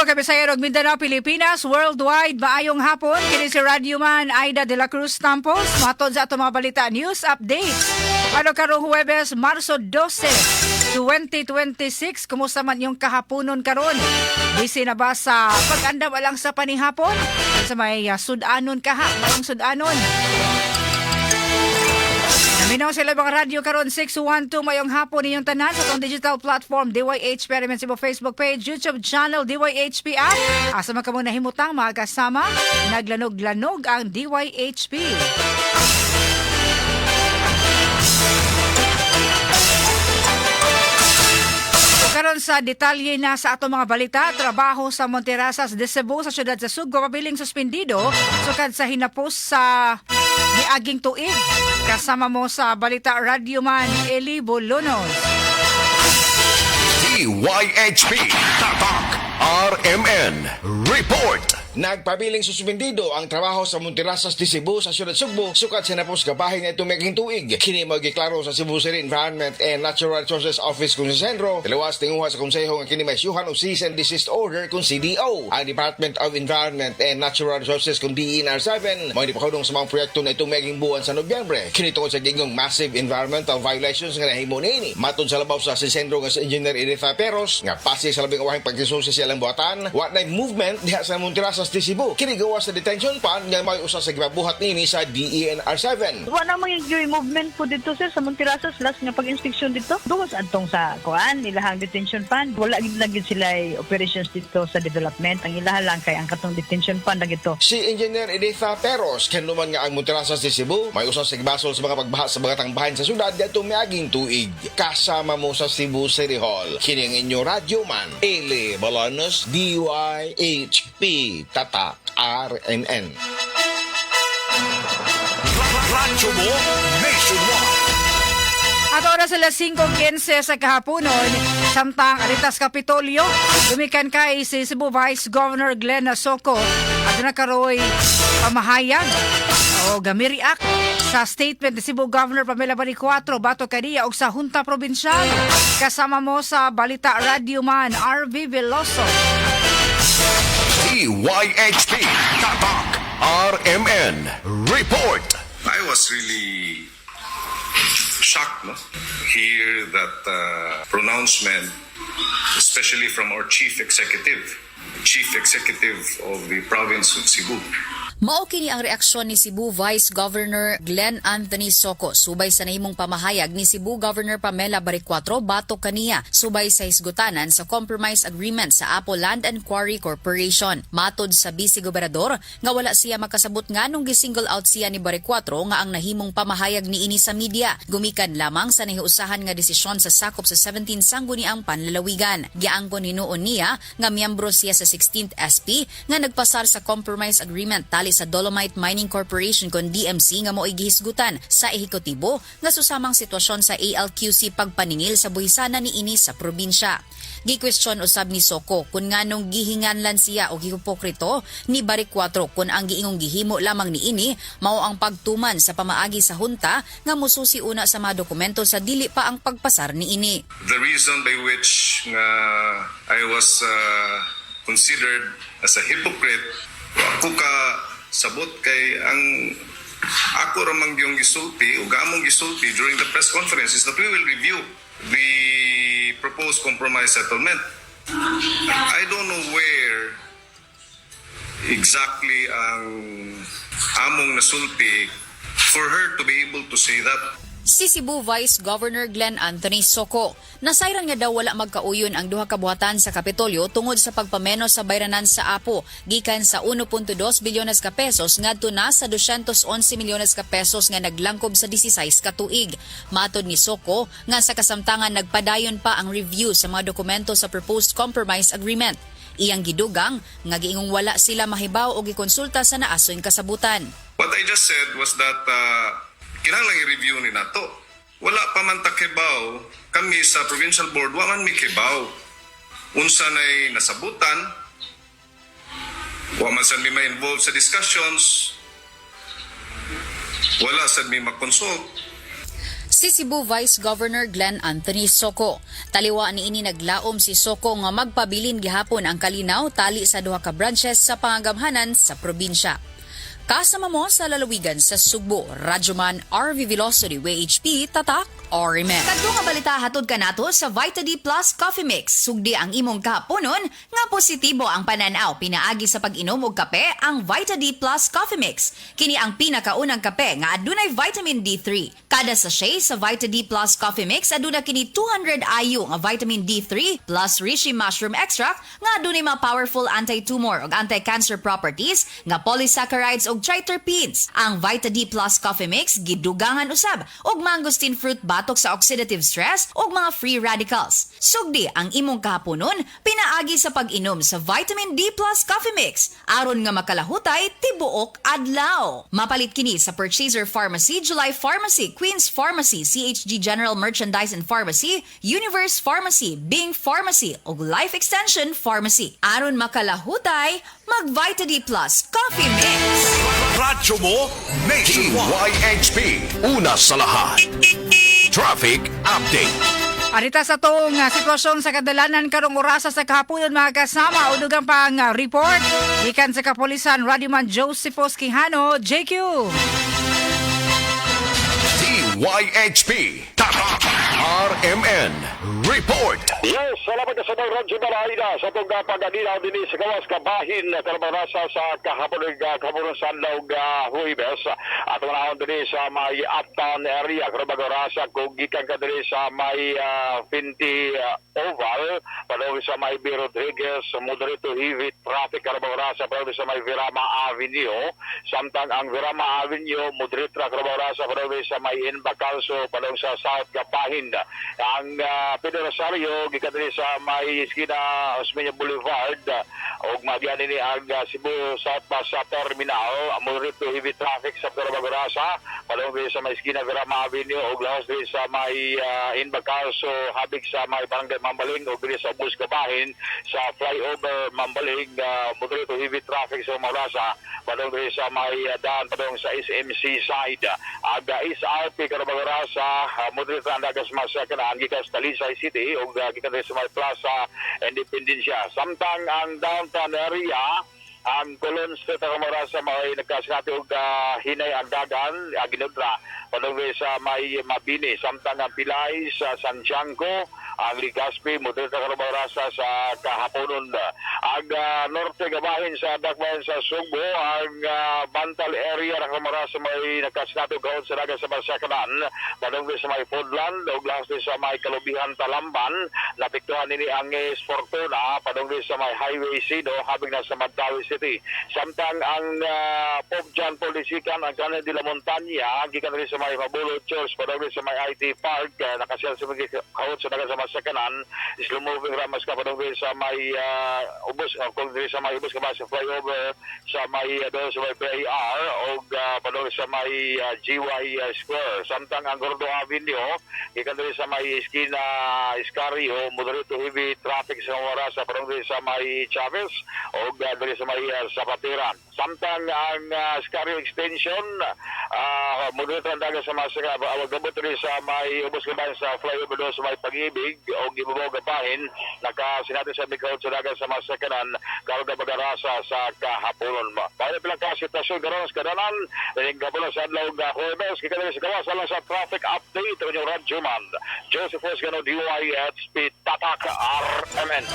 Subo, Kabisayas ug Mindanao, Pilipinas, worldwide, maayong hapon. Kini si Radio Man Aida de la Cruz Tampos. Matod sa ato mga balita news update. Ano karong Huwebes, Marso 12, 2026. Kumusta man yung kahaponon karon? Busy na ba sa pag-andam alang sa panihapon? Sa may sudanon kaha, mayong sudanon. Naminaw sila mga radyo karon 612 mayong hapon ninyong tanan sa itong digital platform DYH Experiment sa Facebook page, YouTube channel DYHP app. Asa man kamo nahimutang mga kasama, naglanog-lanog ang DYHP. Karon sa detalye na sa ato mga balita, trabaho sa Monterrasas de Cebu sa siyudad sa Sugo pabiling suspendido sukad sa hinapos sa niaging tuig. Kasama mo sa balita Radio Man Eli Bolonos. DYHP Tatak RMN Report. Nagpabiling suspendido ang trabaho sa Monterrasas de Cebu sa siyudad Sugbo sukad sa napos kabahin na tumiging tuig. Kini mo giklaro sa Cebu City Environment and Natural Resources Office kung sa sentro. Dalawas tinguha sa konseho nga kini may siyuhan o cease and desist order kung CDO. Ang Department of Environment and Natural Resources kung DENR7 mo ipakudong sa mga proyekto na tumiging buwan sa Nobyembre. Kini tungkol sa gingong massive environmental violations nga nahimo niini. Matod sa labaw sa sentro nga sa Engineer Editha Peros nga pasi sa labing awahing pagkisusi sa ilang buhatan, wa na movement diha sa Monterrasas de Cebu. Kini gawa sa detention pan nga may usa sa gibabuhat nini sa DENR7. Wala namang yung movement po dito sir sa Monterrasas last nga pag-inspeksyon dito. Duwas adtong sa kuan ilahang detention pan. Wala gid lang gid sila operations dito sa development. Ang ilaha lang kay ang katong detention pan na gito. Si Engineer Editha Peros kanuman nga ang Monterrasas de Cebu may usa sa gibasol sa mga pagbaha sa mga tangbahan sa syudad didto miaging tuig. Kasama mo sa Cebu City Hall. Kini ang inyo Radio Man Eli Bolonos DYHP Tatak RNN. Radyo mo nationwide. At oras alas 5:15 sa kahaponon, samtang Aritas Kapitolyo, gumikan kay si Cebu Vice Governor Glenn Soco at nakaroy pamahayag o gamiriak sa statement ni Cebu Governor Pamela Baricuatro bato kaniya og sa Hunta Provincial. Kasama mo sa balita Radio Man RV Veloso. DYHP Tatak RMN Report. I was really shocked to hear that pronouncement, especially from our chief executive of the province of Cebu. Mao kini ang reaksyon ni Cebu Vice Governor Glenn Anthony Soco subay sa nahimong pamahayag ni Cebu Governor Pamela Baricuatro batok kaniya subay sa hisgutanan sa compromise agreement sa Apo Land and Quarry Corporation. Matod sa Vice Gobernador nga wala siya makasabot nganong gisingle out siya ni Baricuatro nga ang nahimong pamahayag niini sa media. Gumikan lamang sa nahiusahan nga desisyon sa sakop sa 17 sangguniang panlalawigan. Giangkon hinuon niya nga miyembro siya sa 16th SP nga nagpasar sa compromise agreement tali sa Dolomite Mining Corporation kon DMC nga mo'y gihisgutan sa ehekutibo nga susamang sitwasyon sa ALQC pagpaningil sa buhisana niini sa probinsya. Gi-question usab ni Soco kung nganong gihinganlan siya o gihipokrito ni Baricuatro kung ang giingong gihimo lamang niini mao ang pagtuman sa pamaagi sa hunta nga mususi una sa mga dokumento sa dili pa ang pagpasar niini. The reason by which I was considered as a hypocrite, ako ka sabot kay ang ako ramang yung gisulti o gamong gisulti during the press conference is that we will review the proposed compromise settlement. I don't know where exactly ang among nasulti for her to be able to say that. Si Cebu Vice Governor Glenn Anthony Soco, nasayran nga daw wala magkauyon ang duha ka buhatan sa Kapitolyo tungod sa pagpameno sa bayranan sa Apo, gikan sa 1.2 bilyones ka pesos ngadto na sa 211 milyones ka pesos nga naglangkob sa 16 ka tuig. Matod ni Soco nga sa kasamtangan nagpadayon pa ang review sa mga dokumento sa proposed compromise agreement. Iyang gidugang nga giingong wala sila mahibaw o gikonsulta sa naasoy kasabutan. What I just said was that kinahanglan i-review ni nato. Wala pa man takibaw kami sa provincial board, wa man mi kibaw. Unsa nay nasabutan, wa man sad mi ma-involve sa discussions, wala sad mi ma-consult. si Cebu Vice Governor Glenn Anthony Soko. Taliwa niini naglaom si Soko nga magpabilin gihapon ang kalinaw tali sa duha ka branches sa pangagamhanan sa probinsya. Kasama mo sa lalawigan sa Sugbo, Radyoman RV Velocity WHP Tatak RMN. Kadto nga balita hatod kanato sa Vita D Plus Coffee Mix. Sugdi ang imong kahaponon nga positibo ang pananaw pinaagi sa pag-inom og kape ang Vita D Plus Coffee Mix. Kini ang pinakaunang kape nga adunay vitamin D3. Kada sachet sa Vita D Plus Coffee Mix aduna kini 200 IU nga vitamin D3 plus reishi mushroom extract nga adunay mga powerful anti-tumor ug anti-cancer properties nga polysaccharides ug triterpenes. Ang Vita D Plus Coffee Mix gidugangan usab og mangosteen fruit batok sa oxidative stress ug mga free radicals. Sugdi ang imong kahaponon pinaagi sa pag-inom sa Vitamin D Plus Coffee Mix aron nga makalahutay tibuok adlaw. Mapalit kini sa Purchaser Pharmacy, July Pharmacy, Queen's Pharmacy, CHG General Merchandise and Pharmacy, Universe Pharmacy, Bing Pharmacy ug Life Extension Pharmacy. Aron makalahutay, mag-Vita D Plus Coffee Mix. Radyo mo nationwide. TYHP. Una sa lahat. Traffic Update. Arita sa tong sitwasyon sa kadalanan karong orasa sa kahaponon mga kasama o dugang pang report ikan sa kapolisan Radyoman Josephos Quijano, JQ. TYHP. Tatak. RMN. Report. Yes, salamat sa mga radyo Balaida sa itong pag-adinaw din sa gawas kabahin na kalabarasan sa kahaponon sa Anlaw Huibes at manahon din sa may uptown area kalabarasan kung gikan ka din sa may Pinti Oval panawin sa may B. Rodriguez moderate to heavy traffic kalabarasan panawin sa may Virama Avenue samtang ang Virama Avenue moderate na kalabarasan panawin sa may Inbacalso panawin sa South Kapahin ang Rosario gikan din sa may eskina Osmeña Boulevard ug magian ni ang Cebu South Bus Terminal moderate to heavy traffic sa Carabagorasa palong sa may eskina Virama Avenue ug laos din sa may Inbacalso habig sa may Barangay Mambaling ug din sa Bus Kabahin sa flyover Mambaling moderate to heavy traffic sa Marasa palong din sa may daan padong sa SMC side aga SRP Carabagorasa moderate ang dagas masakana gikan sa Talisay City o gikan sa may Plaza Independencia. Samtang ang downtown area, ang Colon Street Camarasa may nagkasinati og hinay ang dagan, ginudra, panungwe sa may Mabini. Samtang ang Pilay sa San Tiangco, ang Legazpi, moderate Camarasa sa kahaponon. Ang norte gabahin sa Dakbayan sa Sugbo, ang Bantal area ng Camarasa may nagkasinati og gaon sa dagan sa Masakanan, panungwe sa may Foodland, o glas sa may Kalubihan Talamban, napiktuhan nini ang Fortuna, panungwe sa may Highway Sido, habing nasa Magtawi City. Samtang ang Pope John Polisican, ang Canon de la Montaña, gikan rin sa may Mabulo Church, panungwe sa may IT Park, nakasiyal sa mga kaot sa dagan sa Masakanan, slow moving ramas ka panungwe sa may ubos, kung rin sa may ubos ka ba sa flyover, sa may doon sa may PIR, o panungwe sa may GY Square. Samtang ang Gordo Avenue, gikan rin sa may Esquina Escario, moderate to heavy traffic sa oras sa panungwe sa may Chavez, o rin sa may Zapatera. Samtang ang Escario Extension, moderate ang dagan sa Masaka, gabot rin sa may ubos ka ba sa flyover doon sa may Pag-ibig, o gibubaw gapahin, nakasinati sa mikawad sa dagan sa Masakanan, karoon magarasa sa kahaponon. Para pilang kasitasyon karoon sa kadanan, rin kapulang sa Adlaw Huwebes, kikadali sa gawas sa traffic update ng inyong Radyoman. Joseph Osgano, DYHP, Tatak, RMN.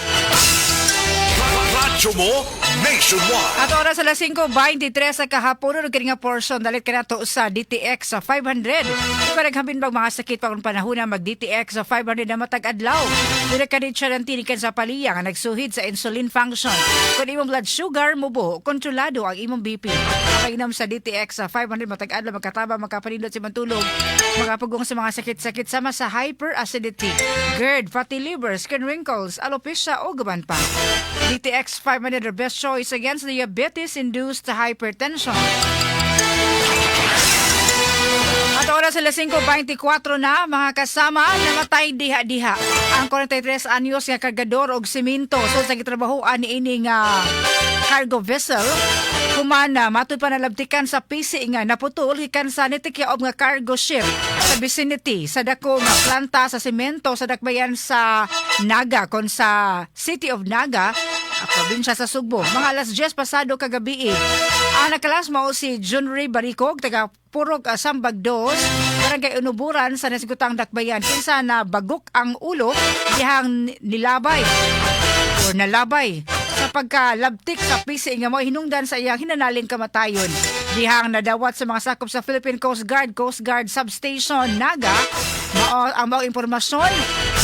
Radyo mo nationwide. At oras alas 5:23 sa kahaponon kini nga portion dalit kanato sa DTX sa 500. Kung naghambin bang mga sakit pa kung panahon na mag DTX sa 500 na matag adlaw. Dili ka din siya tinikan sa paliya nga nagsuhid sa insulin function. Kung imong blood sugar mubo, kontrolado ang imong BP. Pag-inom sa DTX sa 500 matag adlaw magkataba magkapanindot si mantulog. Magapugong sa mga sakit-sakit sama sa hyperacidity, GERD, fatty liver, skin wrinkles, alopecia o gaban pa. DTX 500 the best choice against diabetes-induced hypertension. At oras sa 5:24 na, mga kasama, namatay diha-diha ang 43 anyos nga kargador og simento so sa gitrabahoan ni ining cargo vessel Kumana, matoy pa nalabtikan sa PC nga naputol gikan sa nitikyaob nga cargo ship sa vicinity sa dako nga planta sa semento sa dakbayan sa Naga kon sa City of Naga, probinsya sa Sugbo. Mga alas 10 pasado kagabi. Ang nakalas mao si John Ray Baricog, taga Purok Sambag 2, barangay Unuburan sa nasigutang dakbayan. Kinsa na bagok ang ulo dihang nilabay or nalabay sa pagkalabtik sa PC nga mo hinungdan sa iyang hinanaling kamatayon. Dihang nadawat sa mga sakop sa Philippine Coast Guard Substation Naga, ang mga impormasyon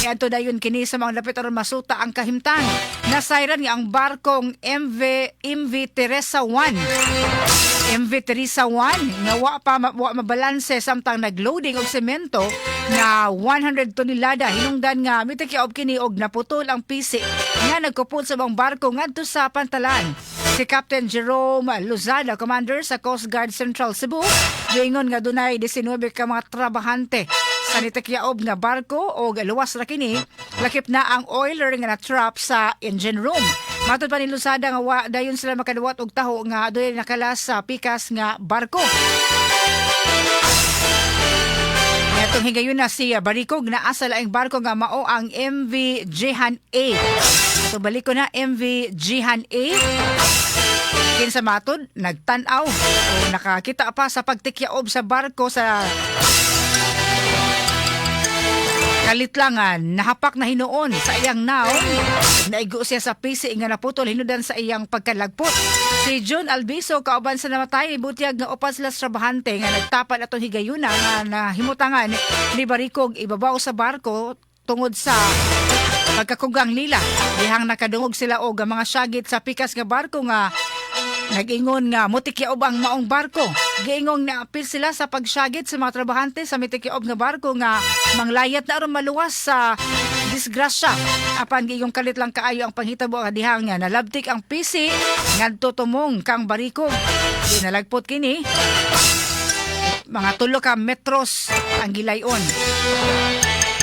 niadto dayon kini sa mga dapit aron masuta ang kahimtang. Nasayran nga ang barkong MV Teresa 1 nga wa mabalanse samtang nagloading og semento na 100 tonelada. Hinungdan nga mitikyaob kini og naputol ang PC nga nagkupot sa mga barko ngadto sa Pantalan. Si Captain Jerome Lozada, Commander sa Coast Guard Central Cebu, giingon nga dunay 19 ka mga trabahante sa nitikyaob nga barko o luwas ra kini, lakip na ang oiler nga na-trap sa engine room. Matod pa ni Luzada nga wa dayon sila makadawat og taho nga doy nakalas sa pikas nga barko. Itong higayon na si Baricog na asa laing barko nga mao ang MV Jihan A. Ito balik ko na MV Jihan A. Kinsa matod nagtan-aw o nakakita pa sa pagtikyaob sa barko sa Kalitlangan, nahapak na hinuon sa iyang naong, naigo siya sa PC nga naputol hinudan sa iyang pagkalagpot. Si June Albiso, kauban sa namatay, butyag nga upas sila sa trabahante nga nagtapan atong higayuna nga nahimutangan ni Baricog ibabaw sa barko tungod sa pagkakugang nila. Dihang nakadungog sila og mga syagit sa pikas nga barko nga nag-ingon nga mutikyaob ang maong barko. Giingong na apil sila sa pagsyagit sa mga trabahante sa mitikyaob nga barko nga manglayat na aron maluwas sa disgrasya. Apan giyong kalit lang kaayo ang panghitabo nga dihang nga nalabtik ang PC ngadto tumong kang Baricog. Nalagpot kini mga 3 ka metros ang gilayon.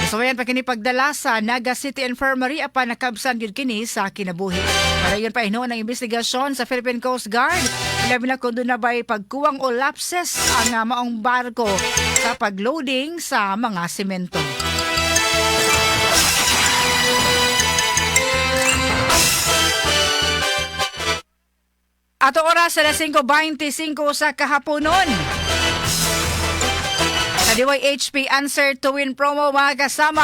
So yan pa kini pagdala sa Naga City Infirmary apan nakabsan yun kini sa kinabuhi. Para yun pa hinuon ang investigasyon sa Philippine Coast Guard. Ilabi na kung doon na ba'y pagkuwang o lapses ang maong barko sa pagloading sa mga semento. Ato oras sa 5:25 sa kahaponon. Sa DYHP Answer to Win promo mga kasama,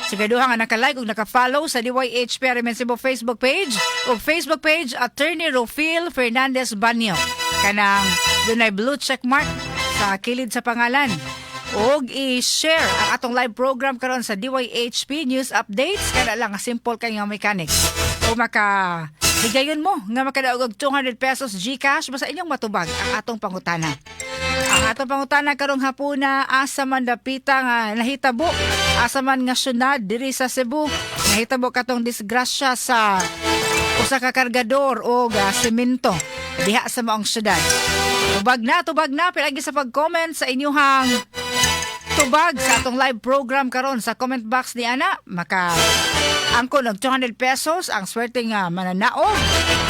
sigaduha nga naka-like ug naka-follow sa DYHP Arimen Cebu Facebook page o Facebook page Attorney Rofil Fernandez Banyo. Kanang dunay blue check mark sa kilid sa pangalan. Og i-share ang atong live program karon sa DYHP News Updates kana lang simple kay nga mechanics. O higayon mo nga makadaog og 200 pesos GCash basta inyong matubag ang atong pangutana. Ang atong pangutana karong hapuna, asa man dapita nga nahitabo, asa man nga syudad diri sa Cebu, nahitabo katong disgrasya sa usa ka kargador o semento diha sa maong syudad. Tubag na pilagi sa pag-comment sa inyong tubag sa atong live program karon sa comment box ni ana maka angko ng 200 pesos ang swerte nga mananaog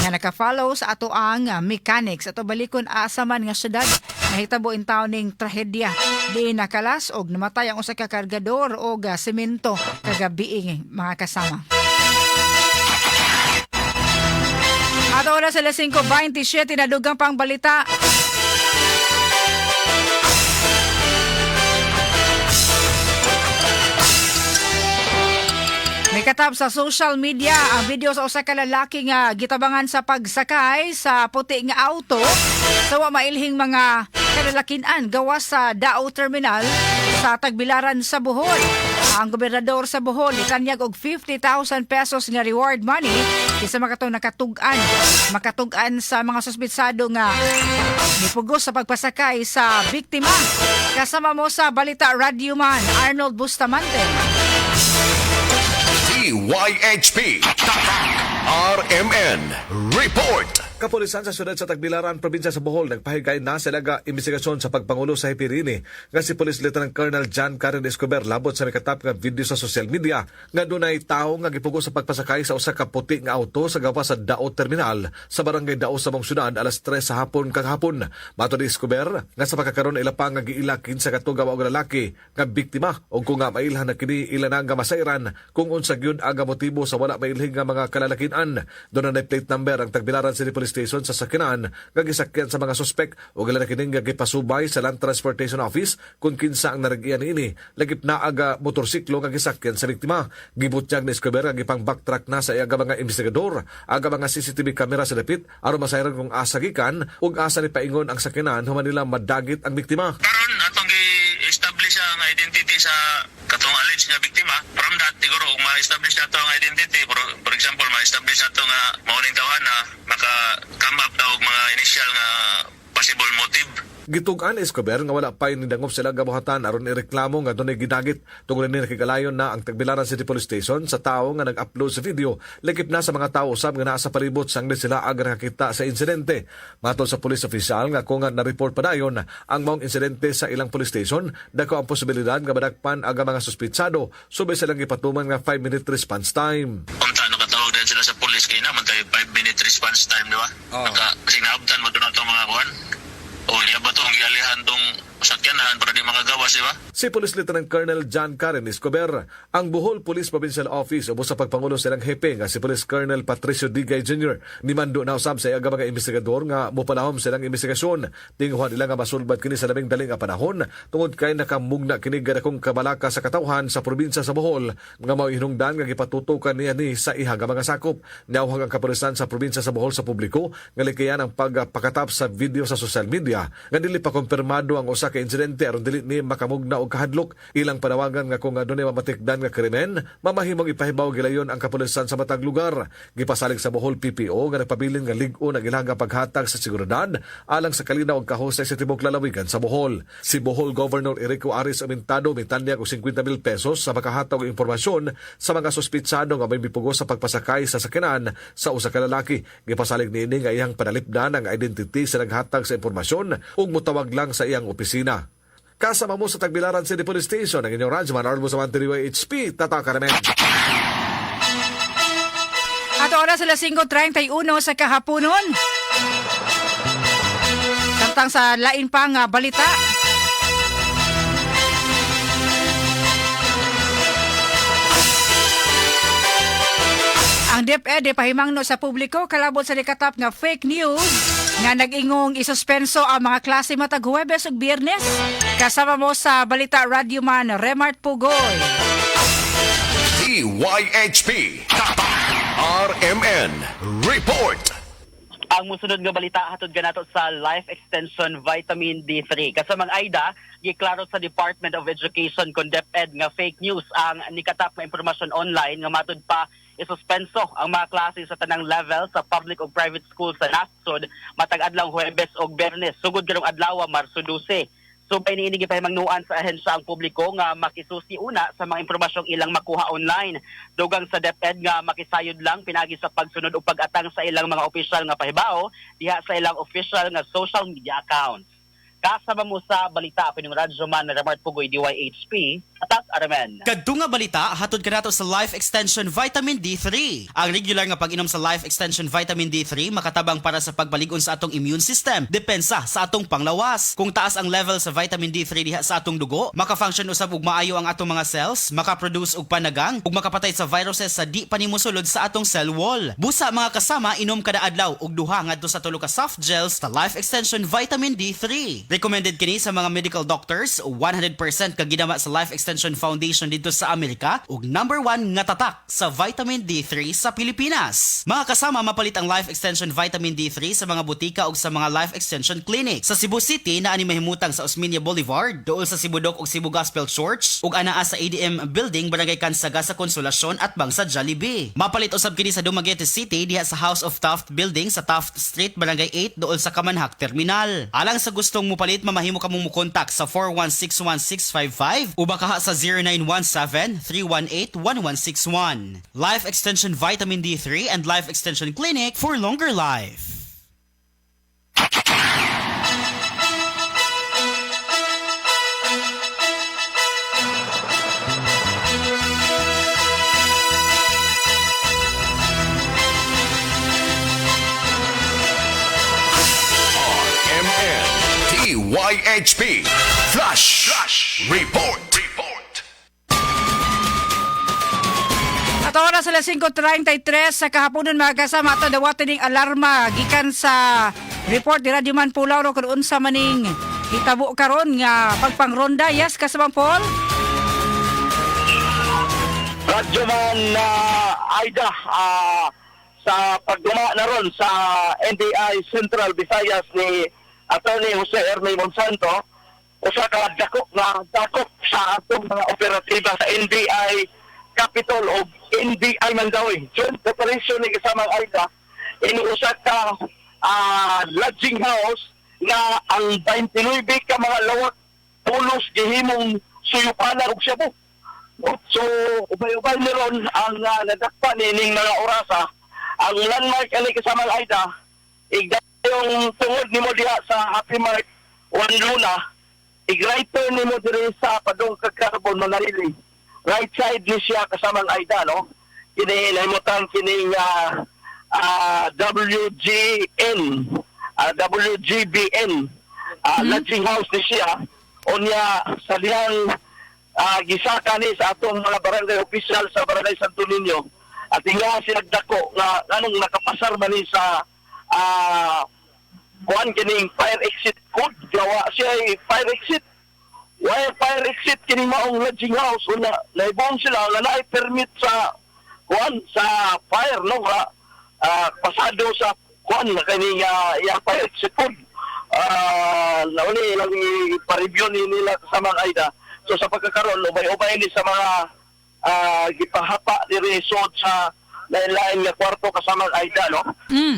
nga naka-follow sa ato ang mechanics. Ato balikon asa man nga syudad nahitabo in taon ning trahedya di nakalas og namatay ang usa ka kargador o semento kagabi mga kasama. Ato oras sa 5:27 na dugang pang balita. May katap sa social media ang video sa usa ka lalaki nga gitabangan sa pagsakay sa puti nga auto sa wa mailhing mga kalalakinan gawas sa Dao Terminal sa Tagbilaran sa Bohol. Ang gobernador sa Bohol itanyag og 50,000 pesos nga reward money kisa makatugan sa mga suspitsado nga nipugos sa pagpasakay sa biktima. Kasama mo sa Balita Radio Man Arnold Bustamante. DYHP RMN Report. Kapulisan sa siyudad sa Tagbilaran, probinsya sa Bohol, nagpahigay na sila nga investigasyon sa pagpangulo sa Hipirini nga si Police Lieutenant Colonel John Karen Escobar labot sa mikatap nga video sa social media nga dunay tawo nga gipugo sa pagpasakay sa usa ka puti nga auto sa gawas sa Dao Terminal sa barangay Dao sa mong syudad alas 3 sa hapon kaghapon. Matod ni Escobar nga sa pagkakaroon ilapang nga giilakin sa katugaw og lalaki nga biktima o kung nga mailhan na kini ilan nga masairan kung unsa gyud ang motibo sa wala mailhing nga mga kalalakinan. Doon na plate number ang Tagbilaran City Police Station sa sakinan nga gisakyan sa mga suspek o gala na kining nga gipasubay sa Land Transportation Office kung kinsa ang naragyan ini lagip na aga motorsiklo nga gisakyan sa biktima. Gibutyag ni Escobar nga gipang backtrack na sa iya mga investigador aga mga CCTV camera sa dapit aron masayran kung asa gikan ug asa ni paingon ang sakinan human nila madagit ang biktima. Karon atong gi-establish ang identity sa katong alleged nga biktima. From that siguro kung ma-establish nato ang identity, for example ma-establish nato nga mauling tawahan na maka-come up daw og mga initial nga possible motive. Gitugan ni Escobar nga wala pa nidangop sila gabuhatan aron ireklamo nga dunay gidagit tungod ni nakigalayon na ang Tagbilaran City Police Station sa tawo nga nag-upload sa video lakip na sa mga tawo usab nga naa sa palibot sang sila aga nakakita sa insidente. Matod sa police official nga kung na-report pa dayon ang maong insidente sa ilang police station dako ang posibilidad nga madakpan aga mga suspitsado subay silang ipatuman nga 5-minute response time. Unta nakatawag din sila sa police kay naman tayo 5-minute response time, di ba? Kasi naabtan mo doon itong mga kuhan. O iya ba itong gialihan itong sakyanahan para di makagawas, di ba? Si Police Lieutenant Colonel John Karen Escobar, ang Bohol Police Provincial Office ubos sa pagpangulo silang hepe nga si Police Colonel Patricio Digay Jr. Nimando na usab sa aga mga investigador nga mopanahom silang investigasyon. Tinguhan nila nga masulbad kini sa labing daling nga panahon tungod kay nakamugna kini gadakong kabalaka sa katawhan sa probinsya sa Bohol nga mao hinungdan nga gipatutukan niya ni sa iha nga mga sakop. Nawhag ang kapulisan sa probinsya sa Bohol sa publiko nga likayan ang pagpakatap sa video sa social media nga dili pa kumpirmado ang usa ka insidente aron dili ni makamugna og kahadlok. Ilang panawagan nga kung dunay mamatikdan nga krimen mamahimong ipahibaw gilayon ang kapulisan sa matag lugar. Gipasalig sa Bohol PPO nga nagpabilin nga lig-o na ilang paghatag sa seguridad alang sa kalinaw ug kahusay sa tibok lalawigan sa Bohol. Si Bohol Governor Erico Aris Amintado mitanyag og 50,000 pesos sa makahatag og impormasyon sa mga suspitsado nga may bipugo sa pagpasakay sa sakinan sa usa ka lalaki. Gipasalig niini nga iyang panalipdan ang identity sa naghatag sa impormasyon ug mutawag lang sa iyang opisina. Kasama mo sa Tagbilaran City Police Station ang inyong Rajman Armo sa Manteriwa HP Tata Karamen. At oras alas 5:31 sa kahaponon. Samtang sa lain pang balita. Ang DepEd pahimangno sa publiko kalabot sa likatap nga fake news nga nag-ingong isuspenso ang mga klase matag Huwebes ug Biyernes. Kasama mo sa Balita Radio Man Remart Pugoy. DYHP RMN Report. Ang musunod nga balita hatod kanato sa Life Extension Vitamin D3. Kasamang AIDA, giklaro sa Department of Education kon DepEd nga fake news ang nikatap nga impormasyon online nga matud pa isuspenso ang mga klase sa tanang level sa public o private school sa nasod matag adlaw Huwebes o Biyernes sugod karong adlaw Marso 12. Subay niini gipahimangnuan sa ahensya ang publiko nga makisusi una sa mga impormasyong ilang makuha online. Dugang sa DepEd nga makisayod lang pinagi sa pagsunod o pag-atang sa ilang mga opisyal nga pahibao diha sa ilang official nga social media accounts. Kasama mo sa balita pining Radyo Man Remart Pugoy DYHP Atak Aramen. Kadto nga balita hatod kanato sa Life Extension Vitamin D3. Ang regular nga pag-inom sa Life Extension Vitamin D3 makatabang para sa pagbalig-on sa atong immune system, depensa sa atong panglawas. Kung taas ang level sa vitamin D3 diha sa atong dugo, maka-function usab og maayo ang atong mga cells, maka-produce og panagang ug makapatay sa viruses sa di panimusulod sa atong cell wall. Busa mga kasama inom kada adlaw og duha ngadto sa tulo ka soft gels sa Life Extension Vitamin D3. Recommended kini sa mga medical doctors, 100% kagidama sa Life Extension Foundation dito sa Amerika ug #1 nga tatak sa vitamin D3 sa Pilipinas. Mga kasama mapalit ang Life Extension Vitamin D3 sa mga butika ug sa mga Life Extension Clinic. Sa Cebu City naa ni mahimutang sa Osmeña Boulevard, duol sa Cebu Dock ug Cebu Gospel Church ug anaa sa ADM Building Barangay Kansaga sa Konsolasyon at bang sa Jollibee. Mapalit usab kini sa Dumaguete City diha sa House of Taft Building sa Taft Street Barangay 8 duol sa Kamanhak Terminal. Alang sa gustong mupalit mamahimo ka mong mukontak sa 4161655 o baka sa 0917-318-1161. Life Extension Vitamin D3 and Life Extension Clinic for longer life. IHP Flash Report. At oras sa 5:33 sa kahaponon mga kasama ato dawat ning alarma gikan sa report ni Radyo Manpulaw ro kun unsa maning hitabo karon nga pagpangronda. Yes, kasama Paul. Radyoman Aida, sa pagduma na ron sa NBI Central Visayas ni Attorney Jose Ernie Monsanto, usa ka dakop sa atong mga operatiba sa NBI Capitol o NBI Mandawi. Joint operation ni kasamang Aida, inuusa ka lodging house nga ang 29 ka mga lawak pulos gihimong suyupanan og Shabu. So, ubay-ubay niron ang nadakpa nining mga orasa. Ang landmark ani kasamang Aida, yung tungod nimo diha sa Happy Mart 1 Luna, right turn nimo diri sa padong Carbon Manarili. Right side ni siya kasamang Aida, no? Kini nahimutan kining WGBN lodging house ni siya. Unya sa dihang gisaka ni sa atong mga barangay official sa Barangay Santo Niño. At nga sinagdako nga anong nakapasar man ni sa kuan kining fire exit code. Gawa siya ay fire exit. Why fire exit kini maong lodging house una naibong sila nga naay permit sa kuan sa fire no pasado sa kuan kini yang fire exit code nauni lang i-review nila sa mga Aida. So sa pagkakaroon ubay-ubay ni sa mga gipahapa ni resort sa lain-lain nga kwarto kasamang Aida, no?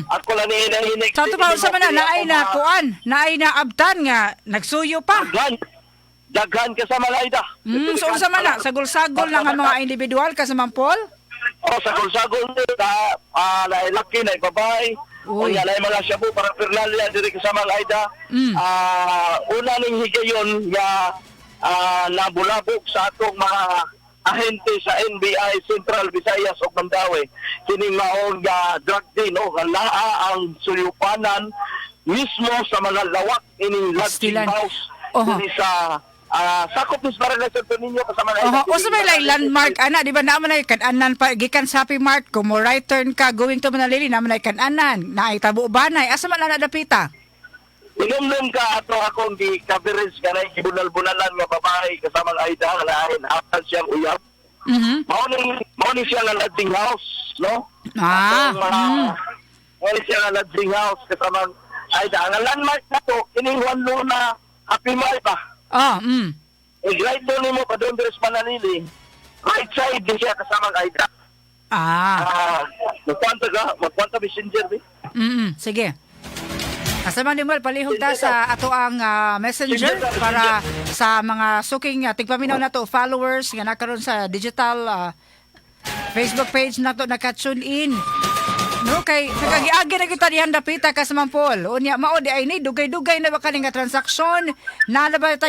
Ako lang hinahinig. Sa tumaw sa mana naay na kuan, naay na abtan nga nagsuyo pa. Daghan ka sa mga Aida. So unsa man na sagol-sagol lang ang mga individual kasamang Paul? Sagol-sagol ta laki na babae. O yan ay mga Shabu para Fernalya diri ka sa mga Aida. Una ning higayon nga nabulabog sa atong mga ahente sa NBI Central Visayas ug Mandawi kining maong drug din no laa ang suyupanan mismo sa mga lawak ining lodging house diri sa sakop ni Barangay Santo Niño kasama na o sa may landmark ana di ba naman ay kan-anan pa gikan sa Happy Mart kung mo right turn ka going to Manalili naman ay kan-anan na ay tabo banay asa man na dapita. Inumnum ka ato akong di coverage ka na ibunal-bunalan nga babae kasamang Aida nga lain apan siyang uyab. Mao ni siya nga lodging house, no? Mao ni siya nga lodging house kasamang Aida. Ang landmark na to, kining 1 Luna Happy Mart pa. Right doon mo pa doon sa Manalili. Right side din siya kasamang Aida. Magkwanta messenger di? Sige. Kasama ni Mal, palihog ta sa ato ang messenger para sa mga suking tigpaminaw na to followers nga nakaroon sa digital Facebook page na to naka-tune in. No kay nagagiagi na kita dihan dapita kasama Paul. Unya mao di ay ni dugay-dugay na ba kaning transaction nalabay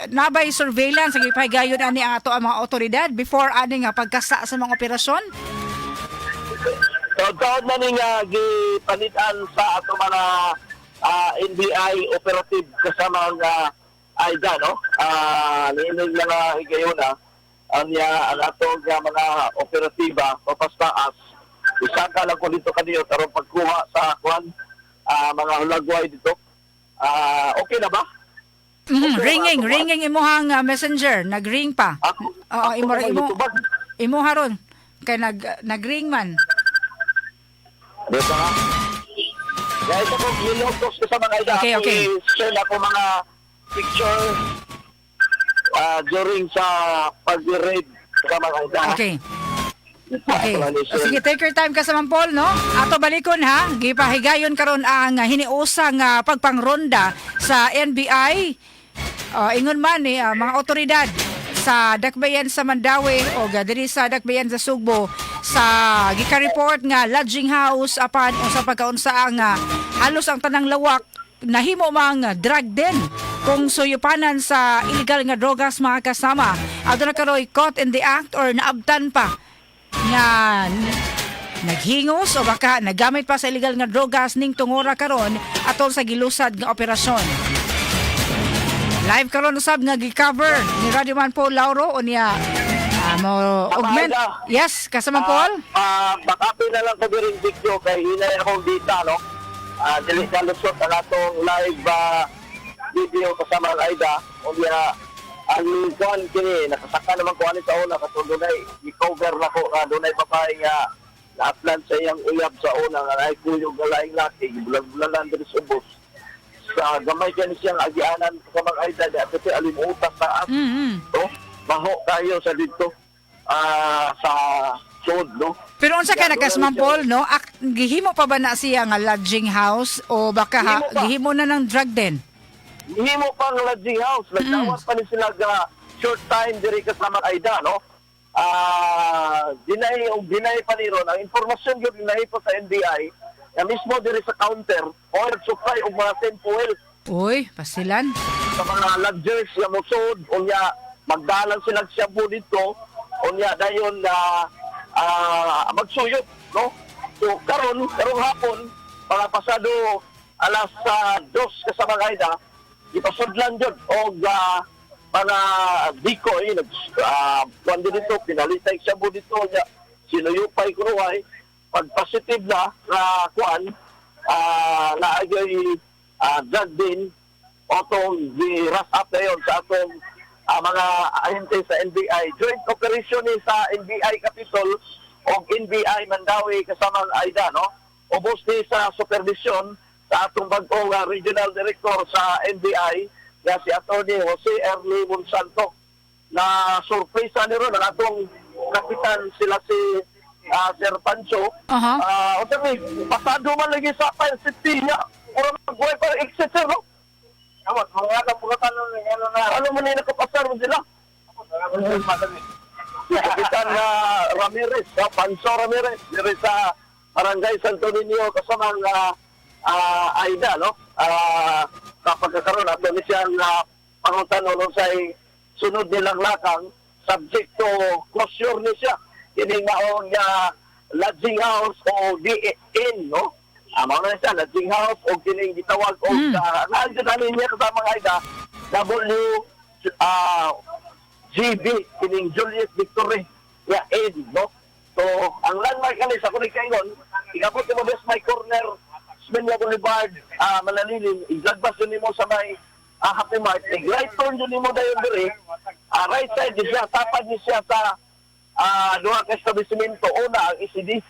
nabay surveillance gipay gayon ani ang ato ang mga otoridad before ani nga pagkasa sa mga operasyon. Taon na ni nga gipanitan sa ato mga NBI operative kasama ang Aida, no? Niinig lang higayon ang atong mga operatiba papastaas. Isaka lang ko dito kanino tarong pagkuha sa mga hulagway dito. Okay na ba? Ringing imuhang messenger, nagring pa. Oo, imo haron kay nagring man. Dito ha? Guys, ako minogos ko sa mga Aida. Okay. Share ako mga picture during sa pag-raid sa mga Aida. Okay. Sige, take your time ka sa Paul, no? Ato balikon ha. Gipahigayon karon ang hiniusang pagpangronda sa NBI. Ingon man mga otoridad sa Dakbayan sa Mandawi o diri sa Dakbayan sa Sugbo sa gika-report nga lodging house apan sa pagkaunsa ang halos ang tanang lawak nahimo mga drug din kung suyupanan sa illegal nga drogas mga kasama. Adto na karoy caught in the act or naabtan pa nga naghingos o baka nagamit pa sa illegal nga drogas ning tungora karon atol sa gilusad nga operasyon. Live karon usab nga gi-cover ni Radio Man Paul Lauro o niya mo augment. Yes, kasama Paul. Bakapi na lang ko din video kay hinay akong dita, no? Dili ka lusot ang atong live video kasama ang Aida. O niya, ang kuhan kini, nakasaka naman ko sa una, katong dunay, i-cover na ko, dunay babae nga, na-upland sa iyang uyab sa una, nga ay kuyog galaing laki, bulan-bulan din sa ubos. Sa gamay ka ni siyang agianan kasama ang Aida, di ako siya alimutas sa to, maho kayo sa dito, sa sod, no? Pero unsa kay nakasman Paul, no? Gihimo pa ba na siya nga lodging house o baka gihimo na ng drug den? Himo pang lodging house. Nagtawas pa ni sila short time diri kasama Aida, no? Dinay pa ni ron. Ang informasyon yun dinay po sa NBI na mismo diri sa counter o supply og mga tempuel. Uy, pasilan. Sa mga luxuries nga musod, unya magdalan sila siya po dito, unya dayon na magsuyot, no? So karong hapon, mga pasado alas 2 kasama Aida, ipasudlan dyan o mga decoy, kuwan din dito, pinalitay siya po dito, sinuyupay kuruhay, pag positive na kuwan, naagay drug din, o itong di-rush up na yun sa atong mga ahente sa NBI. Joint operation ni sa NBI Capitol o NBI Mandawi kasamang Aida, no? Ubos ni sa supervision sa atong bagong regional director sa NBI na si Atty. Jose Ernie Monsanto na surpresa ni ron ang atong kapitan sila si Sir Pancho. O sabi, pasado man lagi sa city niya. Puro mag-buhay para exit, sir, no? Mga kapulatan ano man yung nakapasar mo sila? Kapitan Ramirez, Pancho Ramirez, diri sa Barangay Santo Niño kasamang Aida, no? Kapag kakaroon nato ni siyang pangutan sa sunod nilang lakang, subject to closure ni siya. Kining maong lodging house o DN, no? Mga na siya, lodging house o kining gitawag o naandyan namin niya kasama Aida, GB, kining Julius Victory, Ed, no? So, ang landmark kani sa kunig kaingon, ikapot mo best my corner, Smenya Boulevard, Manalilin, iglagbas yun mo sa may Happy Mart, right turn yun mo dayon diri, right side din siya, tapad din siya sa duha ka establishmento, una ang ECDC,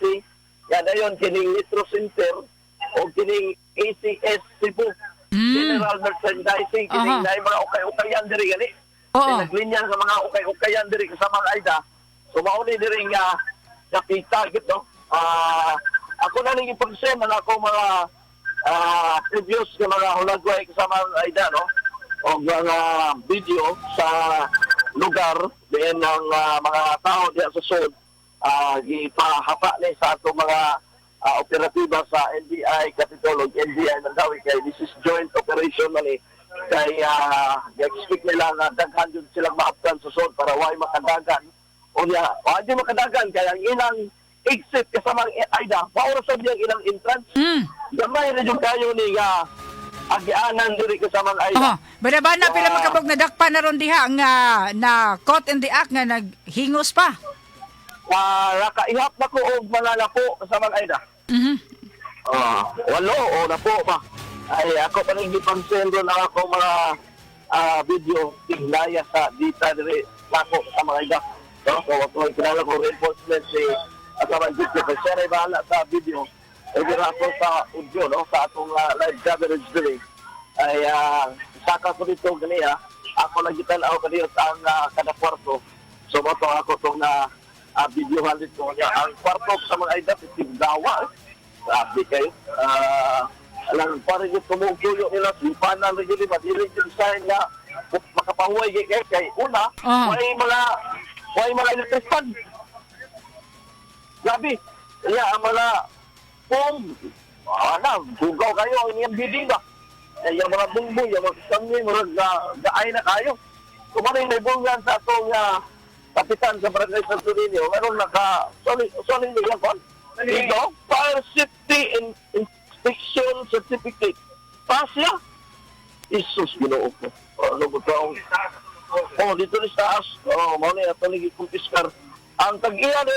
yan dayon kining Metro Center, o kining ACS Cebu, General Merchandising, kining na mga ukay-ukayan diri gani. Naglinya sa mga ukay-ukayan diri kasama Aida, so mauni diri nga nakita gid, no? Ako na ning ipag-share man ako mga previous nga mga hulagway kasama Aida, no? O mga video sa lugar diyan ng mga tao diya sa sud, gipahapa ni sa ato mga operatiba sa NBI Capitol o NBI Mandawi kay this is joint operation man kay expect nila na daghan yun silang maaptan sa sud para way makadagan. O niya, di makadagan kaya ang ilang exit kasama Aida, maura sa diyang ilang entrance. Gamay rin yung kayo ni agianan diri kasama Aida. Bana-bana pila makabog na dakpa na ron diha nga na caught in the act nga naghingos pa. Nakaihap na ko og mga napo kasama Aida. Walo o napo pa. Ay ako pa rin gipansendo na ako mga video tignaya sa dita diri nako kasama Aida. So, ako kinala ko reinforcement si kasama dito kasi siya bahala sa video. Ay ako sa audio, no, sa atong live coverage diri. Ay saka ko dito ganiya. Ako nagitanaw kaniya ang kada kwarto. So moto ako tong video halit ko niya. Ang kwarto sa mga Aida tigdawa. Sabi kayo. Alang parang yung tumugulo nila sipanan rin yun, madilig yung sign na makapahuay kay una, may mga electric Gabi, ang mga bugaw kayo, yung bidding ba? Yung mga bungboy, yung mga sangin, mga gaay na kayo. Kumarin may bungan sa itong kapitan sa Barangay Santo Niño, meron solid nila ko. Ito, fire safety inspection certificate. Pasya? Isus, ginoo ko. lubot taong. Dito ni sa taas. Mao ni ato ni kumpiskar. Ang tag-iya ni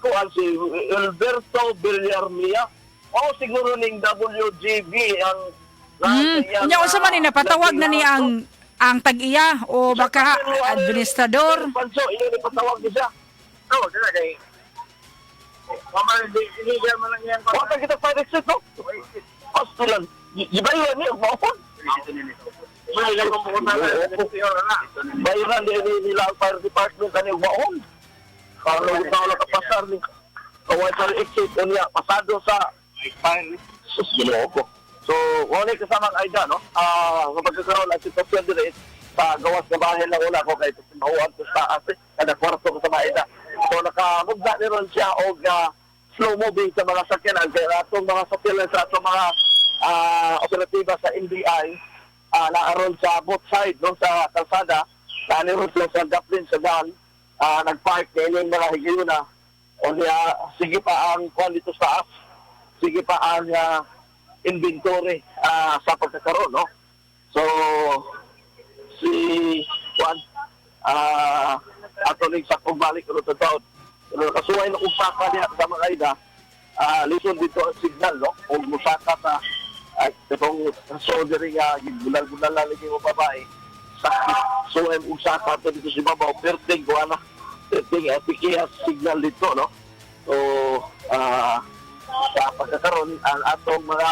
kuan si Alberto Villarmia. Siguro ning WGB ang Nya unsa man ni napatawag na ni ang tag-iya o baka administrador? Panso, iyo ni patawag niya. Dila kay. Mama, illegal man lang yan. Wala kita fire exit, no? Hospital. Gibayan niya, maupon. Bayaran din nila ang fire department kanil maon. Para wala kapasar ni kaway fire exit niya pasado sa fire. Ginoo. So, wala kasamang Aida, no? Kapag kakaroon ang sitwasyon din sa gawas na bahay lang una ko kahit mahuwag ko sa ate, kada kwarto ko sa Aida. So, nakamugda ni ron siya o slow moving sa mga sakyanan. Kaya itong mga sakyanan sa itong mga operatiba sa NBI, naaroon sa both side, no? Sa kalsada, naniroon sila sa Gaplin sa Dan, nag-park na yung mga higayuna. O niya, sige pa ang kwan dito sa taas, sige pa ang inventory sa pagkakaroon, no? So, si Juan, ato rin sa pagbalik ko sa taon. Kasuway na umpaka niya sa mga Aida, listen dito ang signal, no? Kung musaka sa itong soldering, gulal-gulal na lagi mo babae, sakit. So, ang usaka ito dito si Babaw, perting ko, perting epikiyas signal dito, no? So, sa pagkakaroon ang atong mga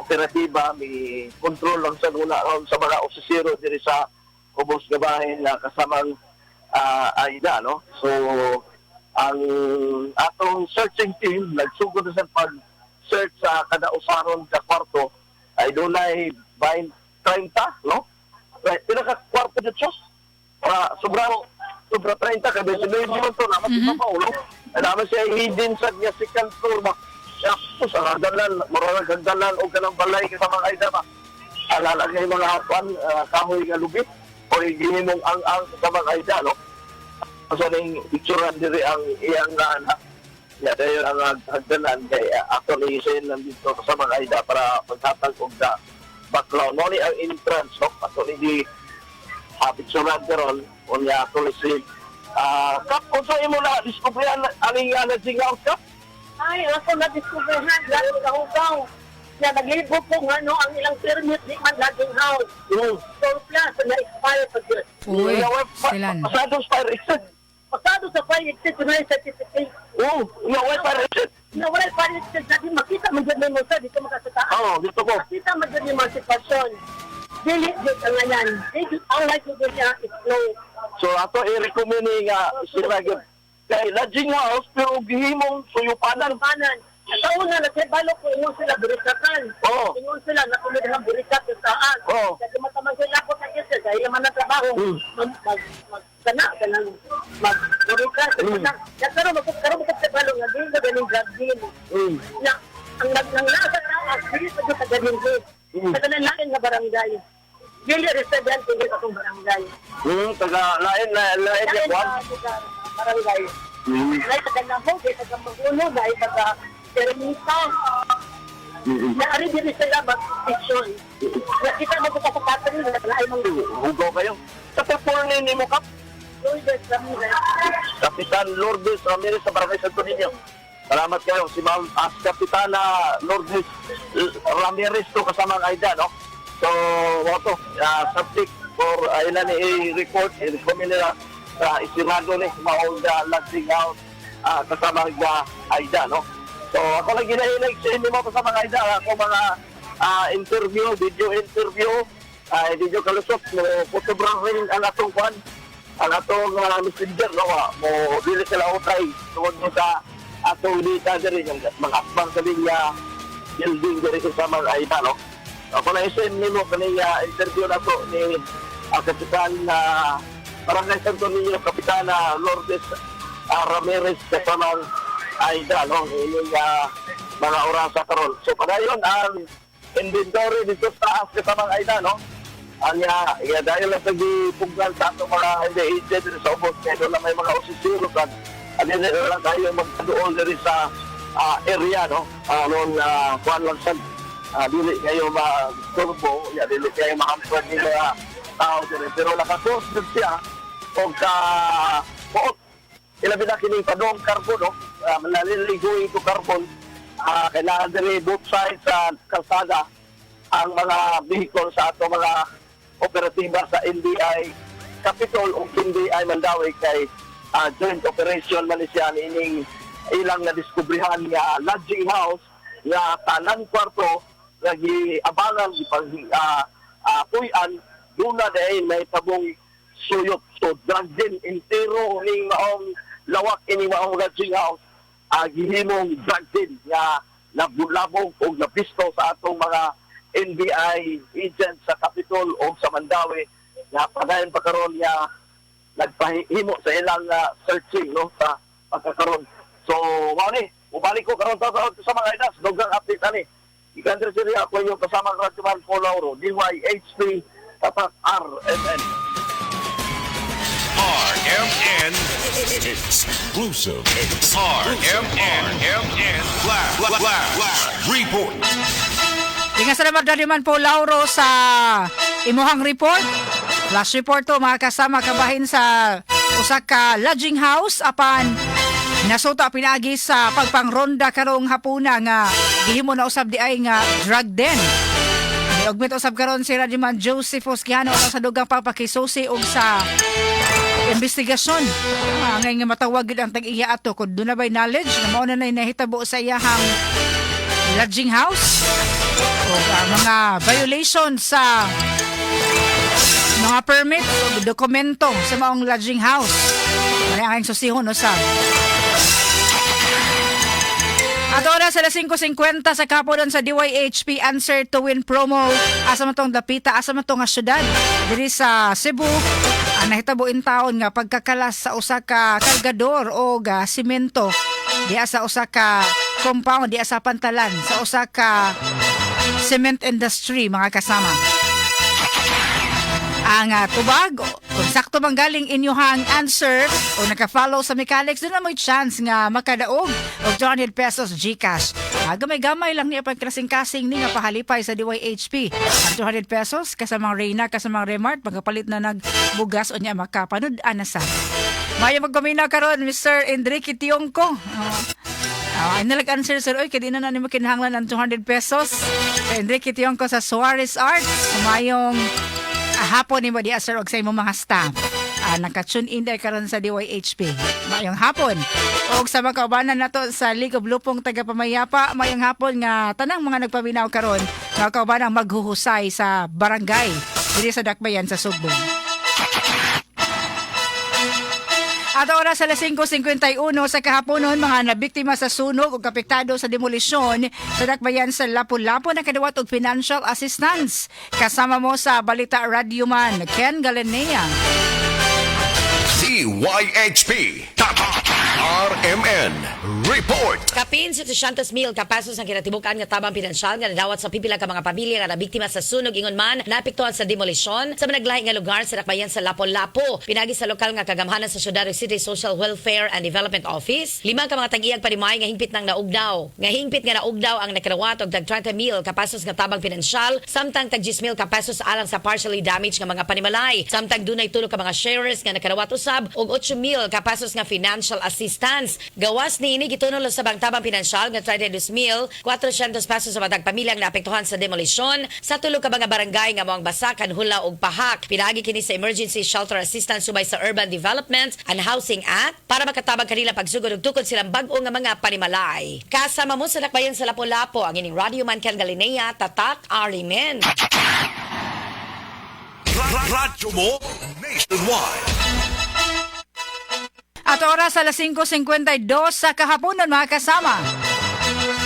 operatiba may control lang sa nuna sa mga osisero diri sa Ubos Gabahin na kasamang Aida, no? So ang atong searching team nagsugod na sa pag-search sa kada usaron sa kwarto ay dunay 30, no? Pinaka kwarto dito sobra 30 ka beses mo to na mapapaulo. Naman siya hidden sa niya second floor ba. Sa hagdanan, marang hagdanan o kanang balay ka sa mga Aida ba. Alalagay mga hatuan, kahoy nga lubit o hihimong ang sa mga Aida, no? So, ning picturean diri ang iyang anak. Ya, dayon ang hagdanan kay actually siya nandito sa mga Aida para maghatag og da background. Mo ni ang entrance, no? Actually di picturean karon o niya actually si Kap, kung saan mo na diskubrihan aling naging out, Kap? Ay, ako na-discoverhan, lalo sa Hugaw. Na naglibot ko nga, no, ang ilang permit, di man laging house. So, plus, na-expire pa dyan. Uy, silan. Pasado sa fire exit. Pasado sa fire exit, na yung certificate. Naway fire exit. Naway fire exit, dati makita mo dyan mo sa, dito makasataan. Dito ko. Makita mo dyan yung mga sitwasyon. Dili, dito ang ganyan. Ang likelihood niya is low. So, ato i-recommend nga sila kay lodging house pero gihimong suyupanan. Sa una, nagsibalo ko, ingon sila burikatan. Ingon sila, nakulid ng burikat sa saan. Kasi matamang sila ako sa kisir, dahil naman na trabaho, mag-burikat. Pero magkagsibalo nga, din ka ganing drug deal. Ang naglasa na, actually, sa dito ganing din. Sa kanalain na barangay. Dili resident ko dito akong barangay. Lain yung one? Barangay. Dahil taga-naho, dahil taga-magulo, dahil taga-termita. Naari din sila mag-fiction. Nakita mo ko sa kapatid, lain mong Hugaw kayo. Sa Pepurni ni mo, Kap? Lourdes Ramirez. Kapitan Lourdes Ramirez sa Barangay Santo Niño. Salamat kayo. Si Ma'am Kapitana Lourdes Ramirez to kasama ang Aida, no? So, wato, subject for ilan i-report, i-recommend nila isirado ni maong lodging house kasama ang Aida, no? So, ako lang ginahilig sa inyo mo kasama ang Aida. Ako mga interview, video interview, video kalusot, photography ang atong kwan, ang atong messenger, no? Mo, dili sila utay, tungod mo sa atong dita diri, mga akbang sa linya, building diri kasama ang Aida, no? Ako na isin nimo kaniya interview na to ni Kapitan Barangay Santo Niño, Kapitana Lourdes Ramirez kasama Aida, no? Inyong mga orasa karon. So, padayon ang inventory dito sa taas kasama Aida, no? Anya, dahil lang nagipuglan sa ato mga hindi agent sa ubos, kaya lang may mga osisiro kan. Ano lang tayo magkadoon diri sa area, no? Noon, kuhan lang sa dili kayo ma-turbo, dili kayo ma-hamper ni mga tao dili. Pero nakasusod siya o buot. Ilabi na kining padong carbon, no? Naliligoy ito carbon. Kailangan dili both sides sa kalsada ang mga vehicle sa ato mga operatiba sa NBI Capitol o NBI Mandawi kay joint operation man siya ining ilang na diskubrihan nga lodging house nga tanang kwarto nga giabangan puyan duna dahil may tabong suyot. So drug din entero ning maong lawak ini maong lodging house gihimong drug din nga nabulabog o napisto sa atong mga NBI agents sa Capitol o sa Mandawi nga padayon pa karon nga nagpahimo sa ilang searching no sa pagkakaroon. So, mao ni, ubalik ko karon sa mga idas, dogang update ani. Ikan dire siya ako yung kasama ng Radyoman Polauro, DYHP Tatak RMN. RMN exclusive. RMN Flash Report. Di nga salamat Radyoman Polauro sa imuhang report. Flash report to mga kasama kabahin sa usa ka lodging house apan nasuta pinagi sa pagpangronda karong hapuna nga gihimo na usab di ay nga drug den. Niugmit usab karon si Radyoman Joseph Osquiano sa dugang pagpakisusi og sa investigasyon. Angay nga matawag gid ang tag-iya ato kung doon na ba'y knowledge na mao na nahitabo sa iyahang lodging house o mga violation sa mga permit o dokumento sa maong lodging house. Kaya ang susihon usab. At oras sa 5:50 sa kapodan sa DYHP Answer to Win promo. Asa man tong dapita, asa man tong nga syudad diri sa Cebu. Nahitabo in taon nga pagkakalas sa usa ka kargador o simento diya sa usa ka compound diya sa Pantalan sa usa ka cement industry mga kasama. Ang tubag, kung sakto bang galing inyuhang answer o naka-follow sa mechanics, doon na mo'y chance nga makadaog o 200 pesos Gcash. Gamay-gamay lang niya pagkasing-kasing ni nga pahalipay sa DYHP. Ang 200 pesos, kasamang Reyna, kasamang Remart, magkapalit na nagbugas o niya makapanood anasan. Maya magkamina karon Mr. Enrique Tiongco. Ay nalag-answer sir, oy, kadi na ni mo kinahanglan ng 200 pesos. Enrique Tiongco sa Suarez Arts, mayong hapon ni mo di sir og sa imong mga staff. Naka-tune in dahil karon sa DYHP. Mayong hapon. Og sa mga kaubanan nato sa League of Lupong Tagapamayapa, mayong hapon nga tanang mga nagpaminaw karon nga kaubanan maghuhusay sa barangay diri sa Dakbayan sa Sugbong. At oras sa 5:51 sa kahaponon, mga nabiktima sa sunog o kapektado sa demolisyon sa Dakbayan sa Lapu-Lapu na kadawat og financial assistance. Kasama mo sa Balita Radyoman, Ken Galanea. DYHP RMN Report. Kapin 700,000 kapesos ang kinatibukan nga tabang pinansyal nga nadawat sa pipila ka mga pamilya nga nabiktima sa sunog ingon man naapektuhan sa demolisyon sa managlahi nga lugar sa Dakbayan sa Lapu-Lapu. Pinagi sa lokal nga kagamhanan sa Syudad City Social Welfare and Development Office. 5 ka mga tag-iyag panimay nga hingpit nang naugdaw. Nga hingpit nga naugdaw ang nakadawat og tag 30,000 kapesos nga tabang pinansyal samtang tag 10,000 kapesos alang sa partially damaged nga mga panimalay. Samtang dunay tulo ka mga sharers nga nakadawat usab og 8,000 kapesos nga financial assistance. Gawas niini gitunol sa bangtabang pinansyal nga 32,400 pesos sa matag pamilyang naapektuhan sa demolisyon sa tulo ka mga barangay nga moang Basakan, Hula ug Pahak. Pinagi kini sa Emergency Shelter Assistance subay sa Urban Development and Housing Act para makatabang kanila pagsugod ug tukod silang bag-o nga mga panimalay. Kasama mo sa Dakbayan sa Lapu-Lapu ang ining Radyoman Ken Galinea, Tatak RMN. Radyo mo nationwide. At oras sa 5:52 sa kahaponan mga kasama.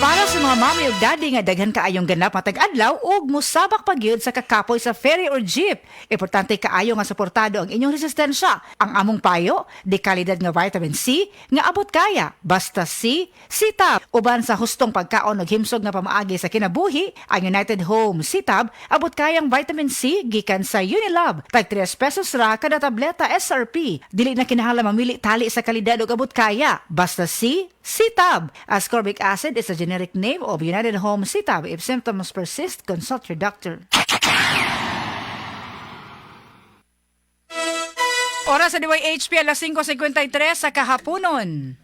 Para sa mga mami ug daddy nga daghan kaayong ganap matag adlaw ug musabak pagyud sa kakapoy sa ferry or jeep. Importante kaayo nga suportado ang inyong resistensya. Ang among payo, di kalidad nga vitamin C nga abot kaya. Basta C, Sitab. Uban sa hustong pagkaon ug himsog nga pamaagi sa kinabuhi, ang United Home Sitab abot kayang vitamin C gikan sa Unilab. Tag 3 pesos ra kada tableta SRP. Dili na kinahanglan mamili tali sa kalidad ug abot kaya. Basta C, Sitab. Ascorbic acid is a generic name of United Home Sitab. If symptoms persist, consult your doctor. Oras sa DYHP alas 5:53 sa kahaponon.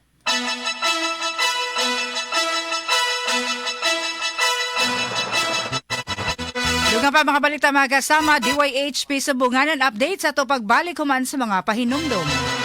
Yung pa mga balita mga kasama, DYHP sa bunganan update sa ito pagbalik human sa mga pahinumdom.